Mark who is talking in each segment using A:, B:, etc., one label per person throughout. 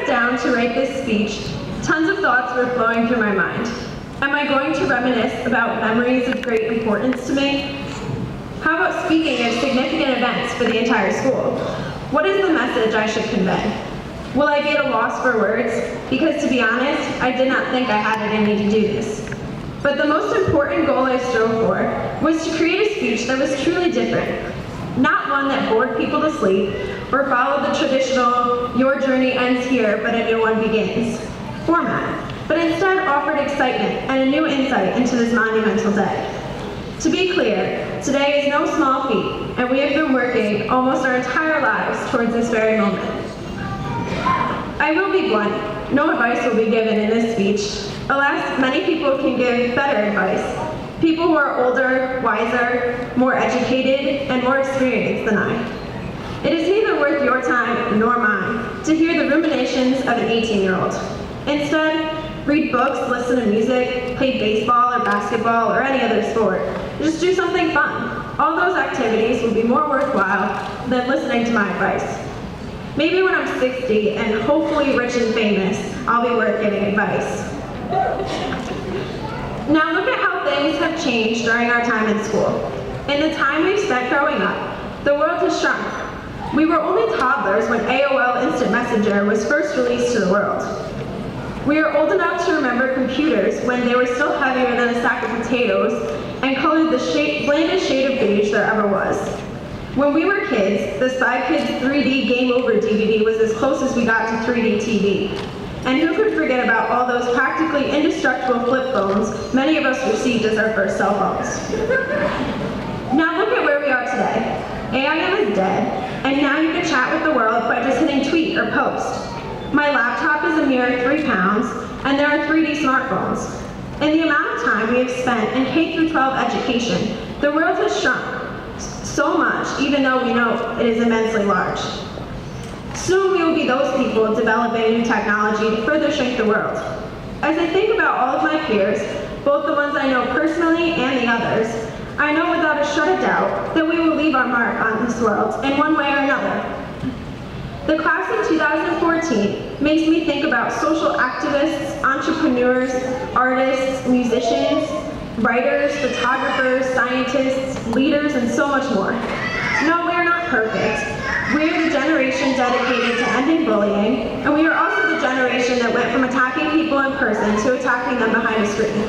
A: sat down to write this speech, tons of thoughts were flowing through my mind. Am I going to reminisce about memories of great importance to me? How about speaking of significant events for the entire school? What is the message I should convey? Will I be at a loss for words? Because to be honest, I did not think I had it in me to do this. But the most important goal I strove for was to create a speech that was truly different. Not one that bored people to sleep or followed the traditional, your journey ends here but a new one begins format, but instead offered excitement and a new insight into this monumental day. To be clear, today is no small feat, and we have been working almost our entire lives towards this very moment. I will be blunt, no advice will be given in this speech. Alas, many people can give better advice. People who are older, wiser, more educated, and more experienced than I. It is neither worth your time nor mine to hear the ruminations of an 18-year-old. Instead, read books, listen to music, play baseball or basketball or any other sport. Just do something fun. All those activities will be more worthwhile than listening to my advice. Maybe when I'm 60 and hopefully rich and famous, I'll be worth giving advice. Now look at how things have changed during our time in school. In the time we've spent growing up, the world has shrunk. We were only toddlers when AOL Instant Messenger was first released to the world. We are old enough to remember computers when they were still heavier than a sack of potatoes and colored the blandest shade of beige there ever was. When we were kids, the Spy Kids 3D Game Over DVD was as close as we got to 3D TV. And who could forget about all those practically indestructible flip phones many of us received as our first cell phones. Now look at where we are today. AIM is dead, and now you can chat with the world by just hitting tweet or post. My laptop is a mere 3 pounds, and there are 3D smartphones. In the amount of time we have spent in K-12 education, the world has shrunk so much, even though we know it is immensely large. Soon we will be those people developing new technology to further shrink the world. As I think about all of my peers, both the ones I know personally and the others, I know without a shred of doubt that we will leave our mark on this world in one way or another. The class of 2014 makes me think about social activists, entrepreneurs, artists, musicians, writers, photographers, scientists, leaders, and so much more. No, we are not perfect. We are the generation dedicated to ending bullying, and we are also the generation that went from attacking people in person to attacking them behind a screen.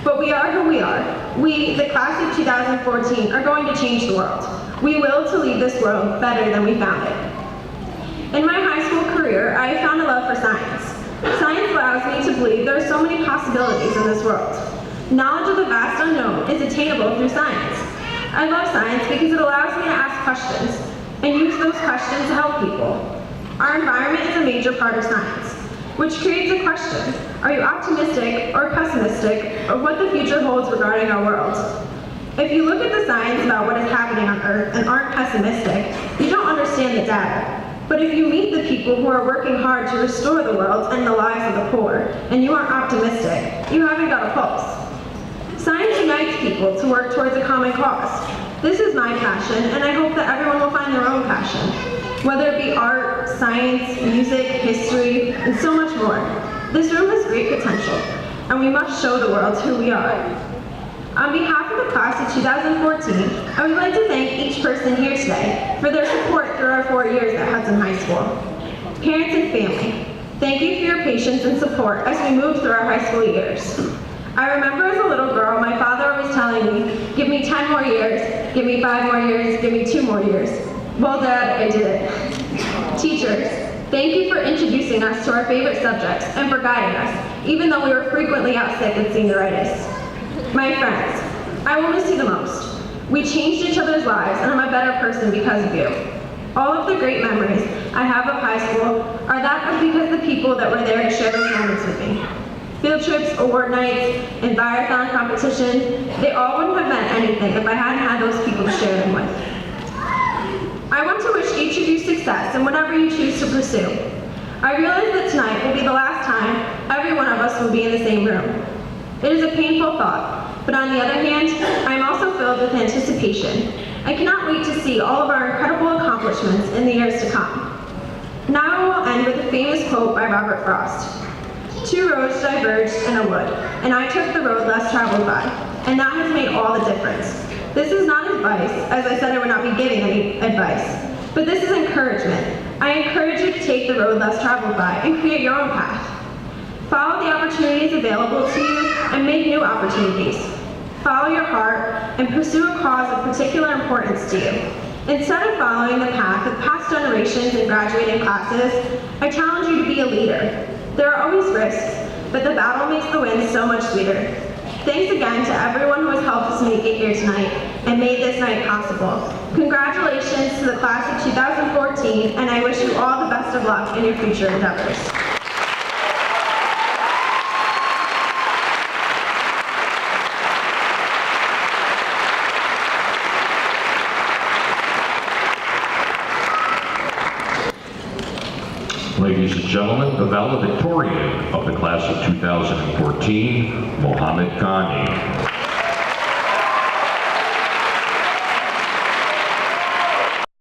A: But we are who we are. We, the class of 2014, are going to change the world. We will to leave this world better than we found it. In my high school career, I have found a love for science. Science allows me to believe there are so many possibilities in this world. Knowledge of the vast unknown is attainable through science. I love science because it allows me to ask questions and use those questions to help people. Our environment is a major part of science, which creates a question. Are you optimistic or pessimistic of what the future holds regarding our world? If you look at the science about what is happening on Earth and aren't pessimistic, you don't understand the data. But if you meet the people who are working hard to restore the world and the lives of the poor, and you aren't optimistic, you haven't got a pulse. Science unites people to work towards a common cause. This is my passion, and I hope that everyone will find their own passion, whether it be art, science, music, history, and so much more. This room has great potential, and we must show the world who we are. On behalf of the class of 2014, I would like to thank each person here today for their support through our 4 years at Hudson High School. Parents and family, thank you for your patience and support as we move through our high school years. I remember as a little girl, my father always telling me, give me 10 more years, give me 5 more years, give me 2 more years. Well, Dad, I did it. Teachers, thank you for introducing us to our favorite subjects and for guiding us, even though we were frequently out sick with senioritis. My friends, I will miss you the most. We changed each other's lives, and I'm a better person because of you. All of the great memories I have of high school are that of because the people that were there to share those moments with me. Field trips, award nights, and marathon competition, they all wouldn't have meant anything if I hadn't had those people to share them with. I want to wish each of you success in whatever you choose to pursue. I realize that tonight will be the last time every one of us will be in the same room. It is a painful thought, but on the other hand, I am also filled with anticipation. I cannot wait to see all of our incredible accomplishments in the years to come. Now I will end with a famous quote by Robert Frost. Two roads diverged in a wood, and I took the road less traveled by, and that has made all the difference. This is not advice, as I said I would not be giving any advice, but this is encouragement. I encourage you to take the road less traveled by and create your own path. Follow the opportunities available to you and make new opportunities. Follow your heart and pursue a cause of particular importance to you. Instead of following the path of past generations and graduating classes, I challenge you to be a leader. There are always risks, but the battle makes the win so much sweeter. Thanks again to everyone who has helped us make it here tonight and made this night possible. Congratulations to the class of 2014, and I wish you all the best of luck in your future endeavors.
B: Ladies and gentlemen, the valedictorian of the class of 2014, Mohammed Ganey.